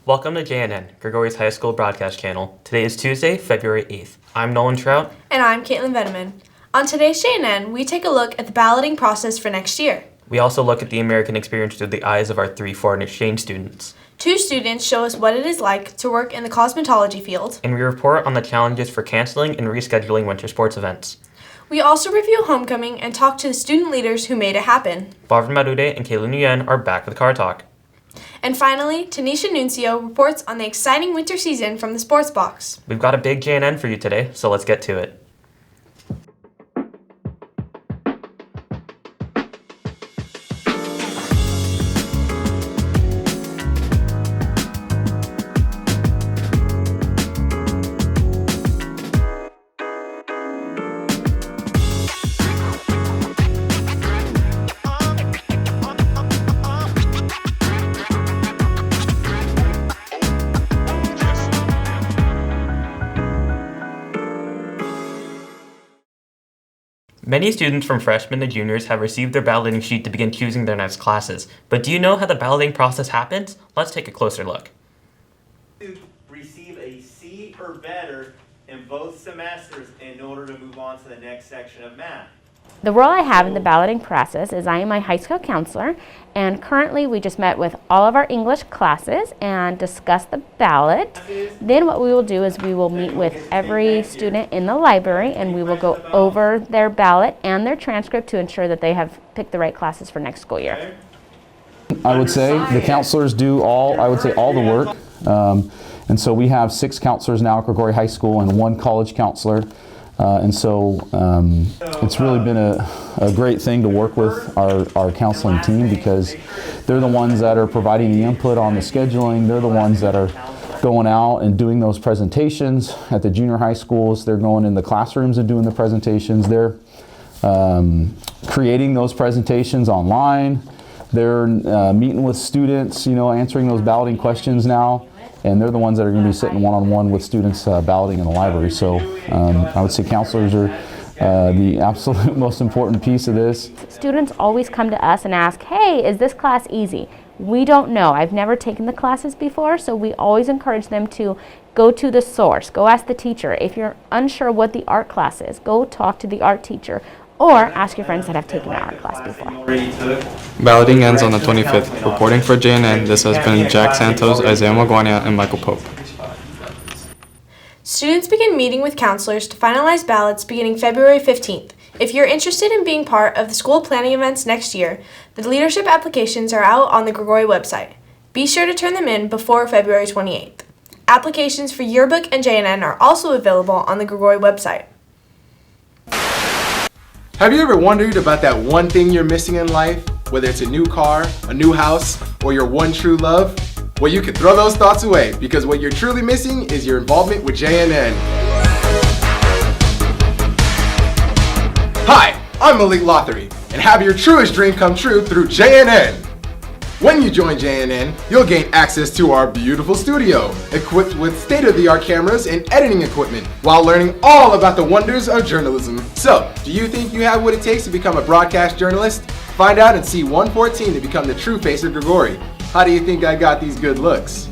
Welcome to JNN, Gregorius High School broadcast channel. Today is Tuesday, February 8th. I'm Nolan Trout. And I'm Caitlin Veneman. On today's JNN, we take a look at the balloting process for next year. We also look at the American experience through the eyes of our 3 foreign exchange students. 2 students show us what it is like to work in the cosmetology field. And we report on the challenges for canceling and rescheduling winter sports events. We also review homecoming and talk to the student leaders who made it happen. Barbara Marude and Kayla Nguyen are back with Car Talk. And finally, Tanisha Nuncio reports on the exciting winter season from the Sports Box. We've got a big JNN for you today, so let's get to it. Many students from freshmen to juniors have received their balloting sheet to begin choosing their next classes. But do you know how the balloting process happens? Let's take a closer look. To receive a C or better in both semesters in order to move on to the next section of math. The role I have in the balloting process is I am a high school counselor, and currently we just met with all of our English classes and discussed the ballot. Then what we will do is we will meet with every student in the library and we will go over their ballot and their transcript to ensure that they have picked the right classes for next school year. I would say the counselors do all the work. And so we have 6 counselors now at Gregory High School and 1 college counselor. And so it's really been a great thing to work with our counseling team because they're the ones that are providing the input on the scheduling. They're the ones that are going out and doing those presentations at the junior high schools. They're going in the classrooms and doing the presentations. They're creating those presentations online. They're meeting with students, answering those balloting questions now. And they're the ones that are going to be sitting one-on-one with students balloting in the library. So I would say counselors are the absolute most important piece of this. Students always come to us and ask, hey, is this class easy? We don't know. I've never taken the classes before, so we always encourage them to go to the source. Go ask the teacher. If you're unsure what the art class is, go talk to the art teacher. Or ask your friends that have taken the art class before. Balloting ends on the 25th. Reporting for JNN, this has been Jack Santos, Isaiah Maguania, and Michael Pope. Students begin meeting with counselors to finalize ballots beginning February 15th. If you're interested in being part of the school planning events next year, the leadership applications are out on the Gregory website. Be sure to turn them in before February 28th. Applications for yearbook and JNN are also available on the Gregory website. Have you ever wondered about that one thing you're missing in life? Whether it's a new car, a new house, or your one true love? Well, you can throw those thoughts away because what you're truly missing is your involvement with JNN. Hi, I'm Malik Lothery, and have your truest dream come true through JNN. When you join JNN, you'll gain access to our beautiful studio, equipped with state-of-the-art cameras and editing equipment, while learning all about the wonders of journalism. So, do you think you have what it takes to become a broadcast journalist? Find out in C114 to become the true face of Gregory. How do you think I got these good looks?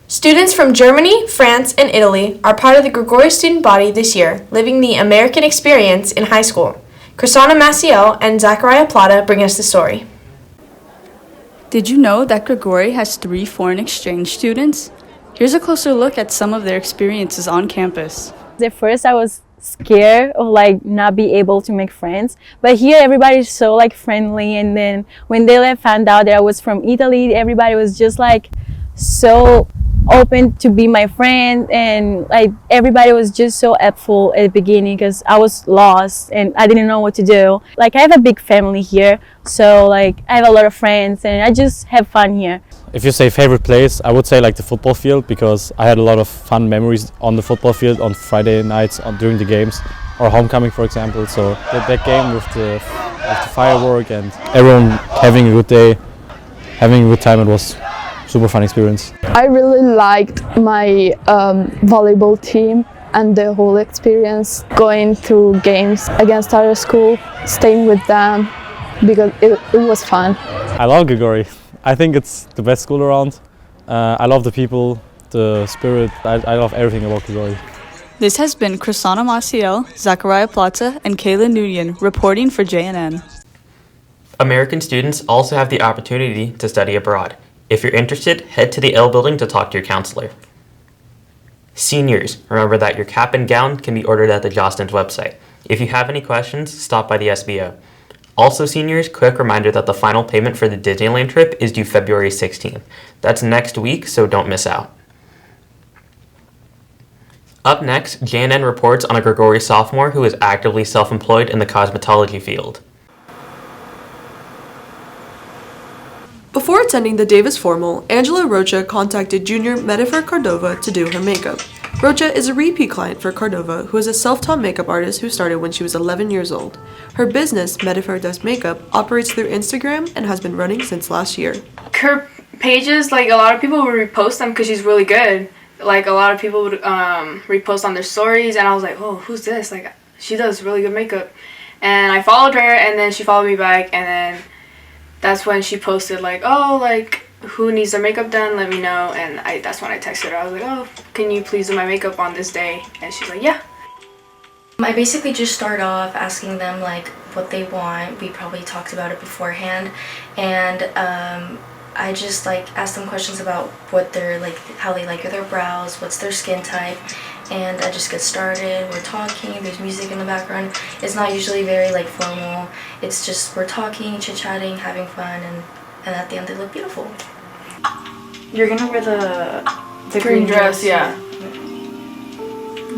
Students from Germany, France, and Italy are part of the Gregory student body this year, living the American experience in high school. Chrisana Maciel and Zachariah Plata bring us the story. Did you know that Gregory has 3 foreign exchange students? Here's a closer look at some of their experiences on campus. At first I was scared of like not be able to make friends, but here everybody's so like friendly. And then when they found out that I was from Italy, everybody was just like so open to be my friend, and like everybody was just so helpful at the beginning because I was lost and I didn't know what to do. Like I have a big family here, so like I have a lot of friends and I just have fun here. If you say favorite place, I would say like the football field, because I had a lot of fun memories on the football field on Friday nights during the games, or homecoming for example. So that game with the firework and everyone having a good day, having a good time, it was super fun experience. I really liked my volleyball team and the whole experience, going through games against other school, staying with them, because it was fun. I love Grigori. I think it's the best school around. I love the people, the spirit. I love everything about Grigori. This has been Chrisana Maciel, Zachariah Plaza, and Kayla Nguyen reporting for JNN. American students also have the opportunity to study abroad. If you're interested, head to the L building to talk to your counselor. Seniors, remember that your cap and gown can be ordered at the Jostens website. If you have any questions, stop by the SBO. Also seniors, quick reminder that the final payment for the Disneyland trip is due February 16th. That's next week, so don't miss out. Up next, JNN reports on a Grigori sophomore who is actively self-employed in the cosmetology field. Before attending the Davis formal, Angela Rocha contacted junior Medifer Cordova to do her makeup. Rocha is a repeat client for Cordova, who is a self-taught makeup artist who started when she was 11 years old. Her business, Medifer Does Makeup, operates through Instagram and has been running since last year. Her pages, like a lot of people would repost them because she's really good. Like a lot of people would repost on their stories, and I was like, oh, who's this? Like, she does really good makeup. And I followed her, and then she followed me back, and then that's when she posted like, oh, like, who needs their makeup done, let me know. And that's when I texted her. I was like, oh, can you please do my makeup on this day? And she's like, yeah. I basically just start off asking them like what they want. We probably talked about it beforehand, and I just like ask them questions about what they're like, how they like their brows, what's their skin type, and I just get started. We're talking, there's music in the background. It's not usually very like formal. It's just we're talking, chit-chatting, having fun, and at the end they look beautiful. You're gonna wear the green dress, yeah.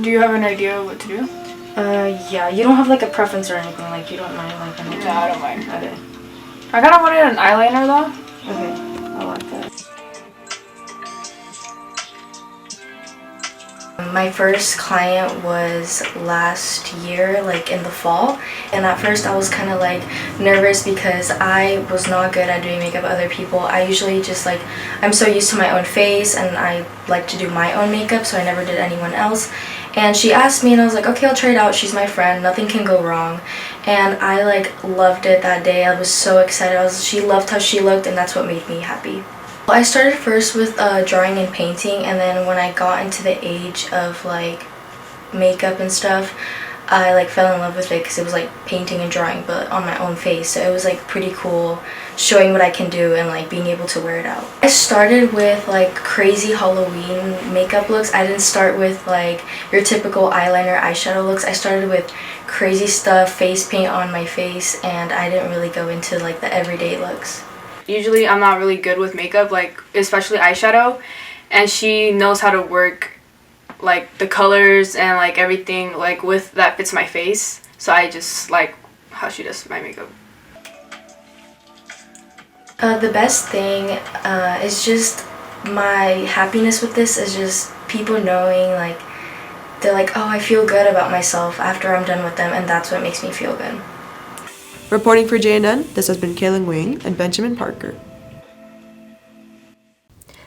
Do you have an idea of what to do? Yeah, you don't have like a preference or anything, like you don't mind like anything? No, I don't mind. Okay. I kind of wanted an eyeliner though. Okay, I like that. My first client was last year, like in the fall, and at first I was kind of like nervous because I was not good at doing makeup other people. I usually just like, I'm so used to my own face and I like to do my own makeup, so I never did anyone else. And she asked me and I was like, okay, I'll try it out. She's my friend, nothing can go wrong. And I like loved it that day. I was so excited. She loved how she looked, and that's what made me happy. I started first with drawing and painting, and then when I got into the age of like makeup and stuff, I like fell in love with it because it was like painting and drawing but on my own face, so it was like pretty cool showing what I can do and like being able to wear it out. I started with like crazy Halloween makeup looks. I didn't start with like your typical eyeliner, eyeshadow looks. I started with crazy stuff, face paint on my face, and I didn't really go into like the everyday looks. Usually I'm not really good with makeup, like especially eyeshadow, and she knows how to work like the colors and like everything like with that fits my face, so I just like how she does my makeup. The best thing is just my happiness with this is just people knowing like they're like, oh, I feel good about myself after I'm done with them, and that's what makes me feel good. Reporting for JNN, this has been Kaylin Wing and Benjamin Parker.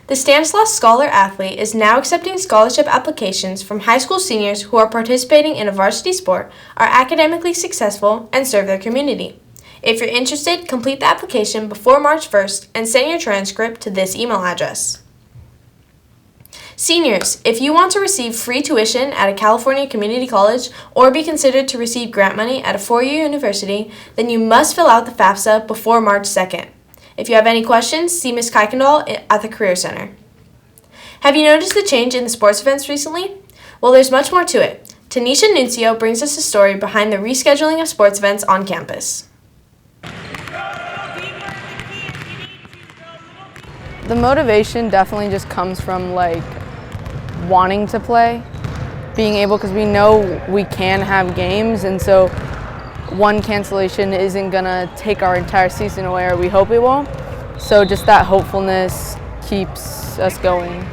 The Stanislaus Scholar Athlete is now accepting scholarship applications from high school seniors who are participating in a varsity sport, are academically successful, and serve their community. If you're interested, complete the application before March 1st and send your transcript to this email address. Seniors, if you want to receive free tuition at a California community college or be considered to receive grant money at a four-year university, then you must fill out the FAFSA before March 2nd. If you have any questions, see Ms. Kuykendall at the Career Center. Have you noticed the change in the sports events recently? Well, there's much more to it. Tanisha Nuncio brings us a story behind the rescheduling of sports events on campus. The motivation definitely just comes from like wanting to play, being able, because we know we can have games, and so one cancellation isn't gonna take our entire season away, or we hope it won't. So just that hopefulness keeps us going.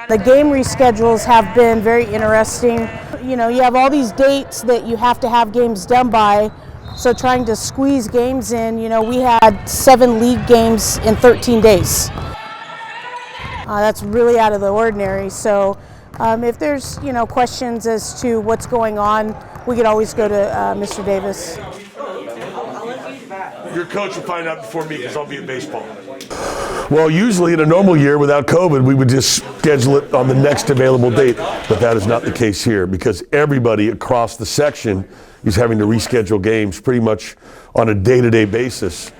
The game reschedules have been very interesting. You know, you have all these dates that you have to have games done by, so trying to squeeze games in, you know, we had 7 league games in 13 days. That's really out of the ordinary. So if there's, you know, questions as to what's going on, we could always go to Mr. Davis. Your coach will find out before me because I'll be at baseball. Well, usually in a normal year without COVID, we would just schedule it on the next available date, but that is not the case here because everybody across the section is having to reschedule games pretty much on a day-to-day basis.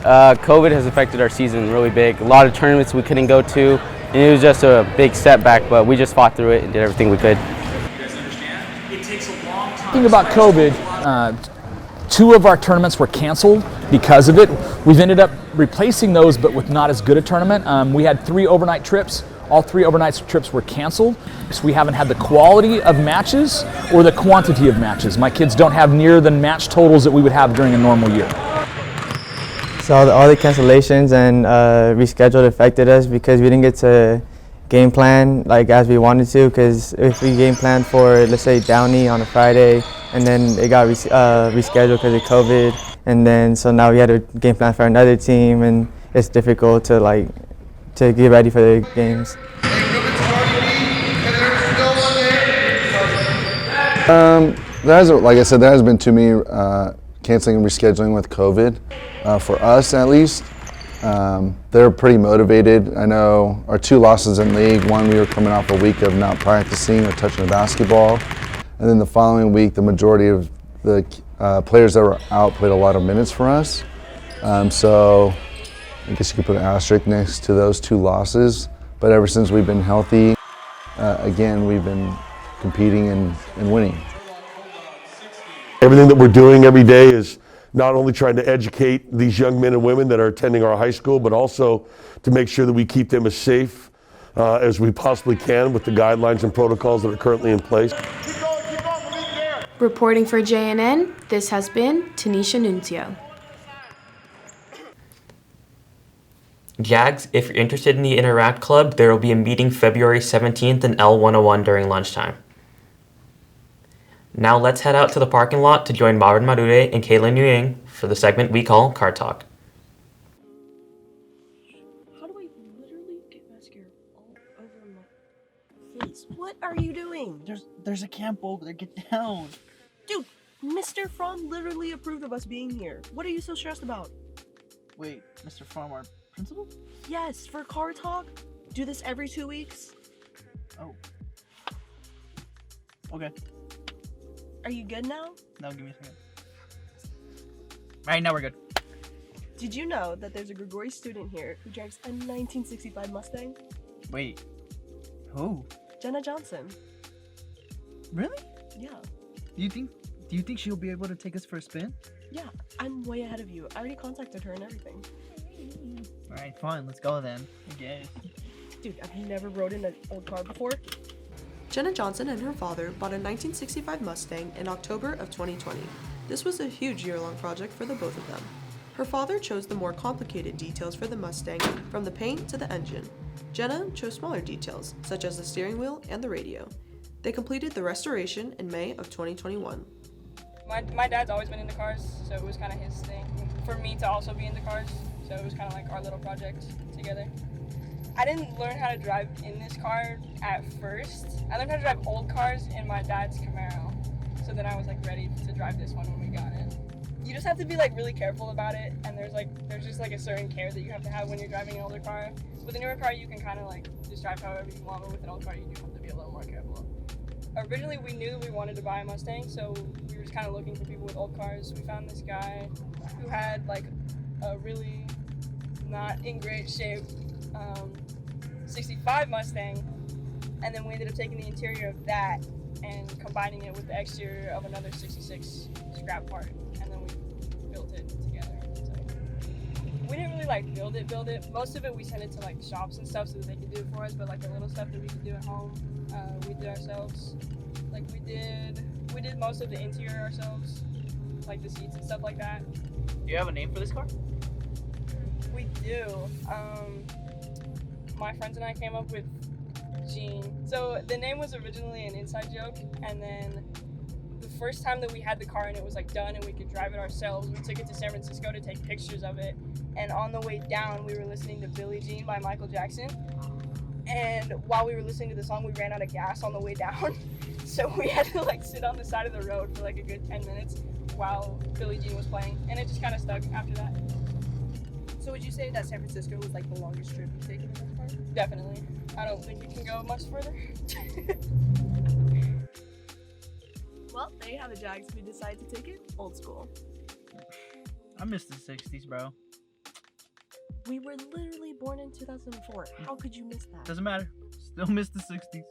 COVID has affected our season really big. A lot of tournaments we couldn't go to, and it was just a big setback, but we just fought through it and did everything we could. Thinking about COVID, 2 of our tournaments were canceled because of it. We've ended up replacing those, but with not as good a tournament. We had 3 overnight trips. All 3 overnight trips were canceled. So we haven't had the quality of matches or the quantity of matches. My kids don't have near the match totals that we would have during a normal year. So all the cancellations and rescheduled affected us because we didn't get to game plan like as we wanted to, because if we game planned for, let's say, Downey on a Friday, and then it got rescheduled because of COVID, and then so now we had to game plan for another team, and it's difficult to get ready for the games. Like I said, there hasn't been too many canceling and rescheduling with COVID, for us at least. They're pretty motivated. I know our 2 losses in league, one we were coming off a week of not practicing or touching a basketball, and then the following week the majority of the players that were out played a lot of minutes for us. So I guess you could put an asterisk next to those 2 losses, but ever since we've been healthy, again, we've been competing and winning. Everything that we're doing every day is not only trying to educate these young men and women that are attending our high school, but also to make sure that we keep them as safe as we possibly can with the guidelines and protocols that are currently in place. Reporting for JNN, this has been Tanisha Nuncio. Jags, if you're interested in the Interact Club, there will be a meeting February 17th in L101 during lunchtime. Now let's head out to the parking lot to join Marvin Marude and Kayla Nguyen for the segment we call Car Talk. How do I literally get mascara all over my face? What are you doing? There's a camp over there. Get down. Dude, Mr. Fromm literally approved of us being here. What are you so stressed about? Wait, Mr. Fromm, our principal? Yes, for Car Talk. Do this every 2 weeks. Oh. Okay. Are you good now? No, give me a second. Alright, now we're good. Did you know that there's a Grigori student here who drives a 1965 Mustang? Wait. Who? Jenna Johnson. Really? Yeah. Do you think she'll be able to take us for a spin? Yeah, I'm way ahead of you. I already contacted her and everything. Alright, fine, let's go then. Okay. Dude, I've never rode in an old car before. Jenna Johnson and her father bought a 1965 Mustang in October of 2020. This was a huge year-long project for the both of them. Her father chose the more complicated details for the Mustang, from the paint to the engine. Jenna chose smaller details, such as the steering wheel and the radio. They completed the restoration in May of 2021. My dad's always been into cars, so it was kind of his thing for me to also be into cars, so it was kind of like our little project together. I didn't learn how to drive in this car at first. I learned how to drive old cars in my dad's Camaro. So then I was like ready to drive this one when we got it. You just have to be like really careful about it, and there's just like a certain care that you have to have when you're driving an older car. With a newer car, you can kind of like just drive however you want, but with an old car, you do have to be a little more careful. Originally, we knew we wanted to buy a Mustang, so we were just kind of looking for people with old cars. We found this guy who had like a really not in great shape 65 Mustang, and then we ended up taking the interior of that and combining it with the exterior of another 66 scrap part, and then we built it together. So we didn't really like build it. Most of it we sent it to like shops and stuff so that they could do it for us, but like the little stuff that we could do at home, we did ourselves. Like we did most of the interior ourselves, like the seats and stuff like that. Do you have a name for this car? We do. My friends and I came up with Gene. So the name was originally an inside joke, and then the first time that we had the car and it was like done and we could drive it ourselves, we took it to San Francisco to take pictures of it. And on the way down, we were listening to Billie Jean by Michael Jackson. And while we were listening to the song, we ran out of gas on the way down. So we had to like sit on the side of the road for like a good 10 minutes while Billie Jean was playing. And it just kind of stuck after that. So would you say that San Francisco was like the longest trip you've taken in this car? Definitely. I don't think you can go much further. Well, there you have the Jags. We decided to take it old school. I miss the 60s, bro. We were literally born in 2004. How could you miss that? Doesn't matter. Still miss the 60s.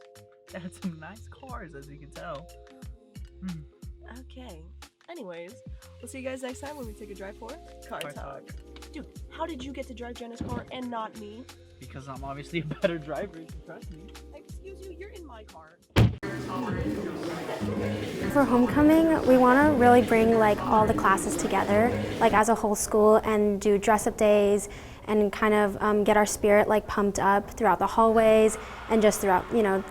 They had some nice cars, as you can tell. Okay. Anyways, we'll see you guys next time when we take a drive for Car Talk. Dude, how did you get to drive Jenna's car and not me? Because I'm obviously a better driver, if you trust me. Excuse you, you're in my car. For homecoming, we want to really bring like all the classes together, like as a whole school, and do dress-up days and kind of get our spirit like pumped up throughout the hallways and just throughout,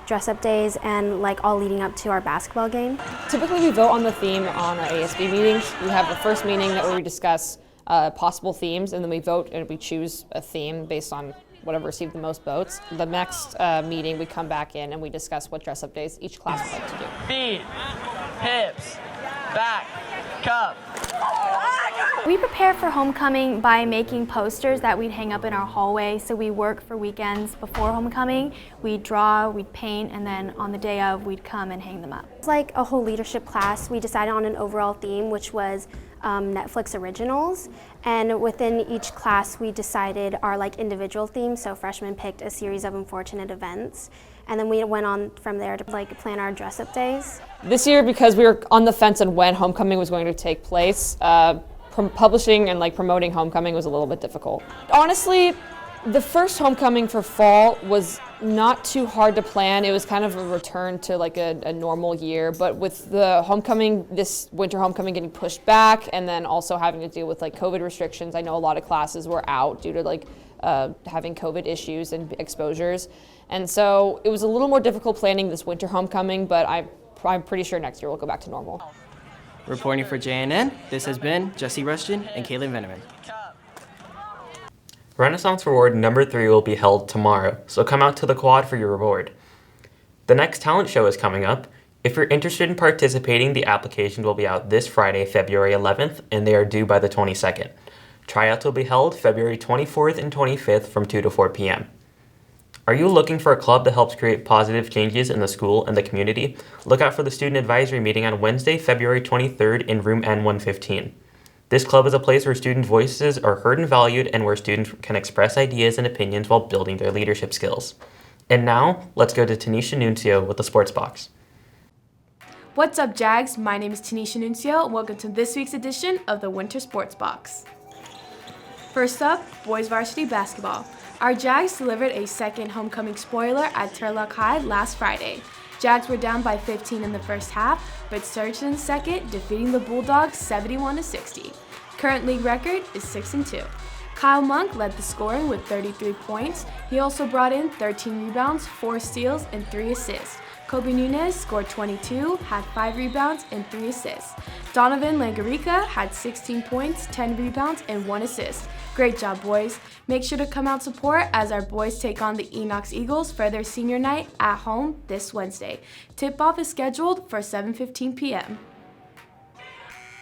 dress-up days and like all leading up to our basketball game. Typically we vote on the theme on our ASB meetings. We have the first meeting where we discuss possible themes, and then we vote and we choose a theme based on whatever received the most votes. The next meeting we come back in and we discuss what dress-up days each class would like to do. Feet, hips, back, cup. We prepare for homecoming by making posters that we'd hang up in our hallway. So we work for weekends before homecoming. We'd draw, we'd paint, and then on the day of, we'd come and hang them up. It's like a whole leadership class. We decided on an overall theme, which was Netflix originals, and within each class we decided our like individual themes. So freshmen picked a series of unfortunate events, and then we went on from there to like plan our dress-up days. This year, because we were on the fence on when homecoming was going to take place, publishing and like promoting homecoming was a little bit difficult. Honestly, the first homecoming for fall was not too hard to plan. It was kind of a return to like a normal year, but with the homecoming, this winter homecoming getting pushed back and then also having to deal with like COVID restrictions, I know a lot of classes were out due to like having COVID issues and exposures. And so it was a little more difficult planning this winter homecoming, but I'm pretty sure next year we'll go back to normal. Reporting for JNN, this has been Jesse Rushton and Caitlin Veneman. Renaissance Reward number 3 will be held tomorrow, so come out to the quad for your reward. The next talent show is coming up. If you're interested in participating, the applications will be out this Friday, February 11th, and they are due by the 22nd. Tryouts will be held February 24th and 25th from 2 to 4 p.m. Are you looking for a club that helps create positive changes in the school and the community? Look out for the student advisory meeting on Wednesday, February 23rd in room N115. This club is a place where student voices are heard and valued and where students can express ideas and opinions while building their leadership skills. And now, let's go to Tanisha Nuncio with the Sports Box. What's up, Jags? My name is Tanisha Nuncio, and welcome to this week's edition of the Winter Sports Box. First up, boys varsity basketball. Our Jags delivered a second homecoming spoiler at Turlock High last Friday. Jags were down by 15 in the first half, but surged in the second, defeating the Bulldogs 71-60. Current league record is 6-2. Kyle Monk led the scoring with 33 points. He also brought in 13 rebounds, 4 steals, and 3 assists. Kobe Nunez scored 22, had 5 rebounds, and 3 assists. Donovan Langarica had 16 points, 10 rebounds, and 1 assist. Great job, boys. Make sure to come out support as our boys take on the Enox Eagles for their senior night at home this Wednesday. Tip-off is scheduled for 7:15 p.m.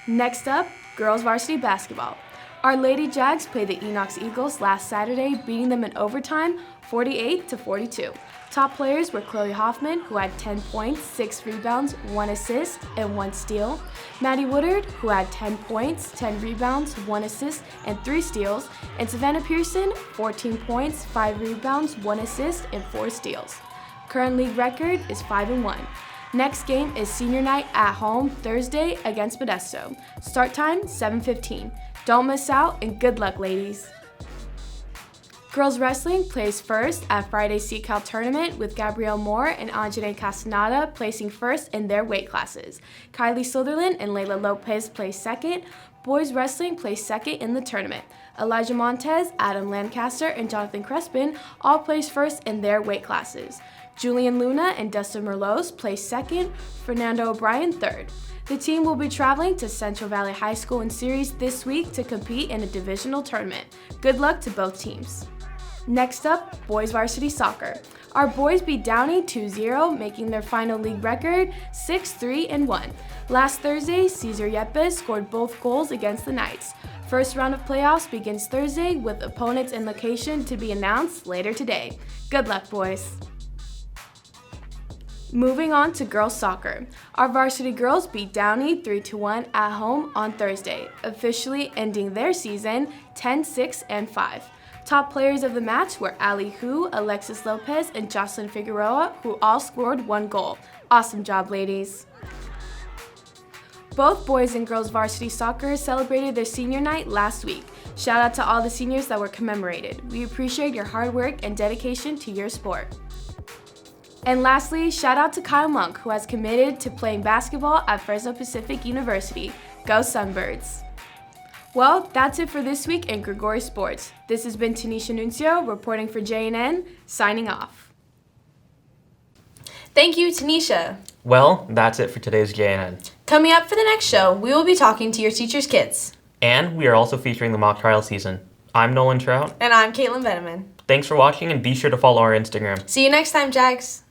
Next up, girls varsity basketball. Our Lady Jags played the Enox Eagles last Saturday, beating them in overtime 48-42. Top players were Chloe Hoffman, who had 10 points, 6 rebounds, 1 assist, and 1 steal. Maddie Woodard, who had 10 points, 10 rebounds, 1 assist, and 3 steals. And Savannah Pearson, 14 points, 5 rebounds, 1 assist, and 4 steals. Current league record is 5-1. Next game is senior night at home Thursday against Modesto. Start time 7:15. Don't miss out and good luck, ladies. Girls wrestling plays first at Friday's CCAL tournament with Gabrielle Moore and Anjane Castaneda placing first in their weight classes. Kylie Sutherland and Layla Lopez place second. Boys wrestling plays second in the tournament. Elijah Montez, Adam Lancaster, and Jonathan Crespin all place first in their weight classes. Julian Luna and Dustin Merlos place second, Fernando O'Brien third. The team will be traveling to Central Valley High School in series this week to compete in a divisional tournament. Good luck to both teams. Next up, boys varsity soccer. Our boys beat Downey 2-0, making their final league record 6-3-1. Last Thursday, Cesar Yepes scored both goals against the Knights. First round of playoffs begins Thursday with opponents and location to be announced later today. Good luck, boys. Moving on to girls soccer. Our varsity girls beat Downey 3-1 at home on Thursday, officially ending their season 10-6-5. Top players of the match were Ali Hu, Alexis Lopez, and Jocelyn Figueroa, who all scored 1 goal. Awesome job, ladies. Both boys and girls varsity soccer celebrated their senior night last week. Shout out to all the seniors that were commemorated. We appreciate your hard work and dedication to your sport. And lastly, shout out to Kyle Monk, who has committed to playing basketball at Fresno Pacific University. Go Sunbirds! Well, that's it for this week in Grigori Sports. This has been Tanisha Nuncio reporting for JNN, signing off. Thank you, Tanisha. Well, that's it for today's JNN. Coming up for the next show, we will be talking to your teacher's kids. And we are also featuring the mock trial season. I'm Nolan Trout. And I'm Caitlin Veneman. Thanks for watching and be sure to follow our Instagram. See you next time, Jags.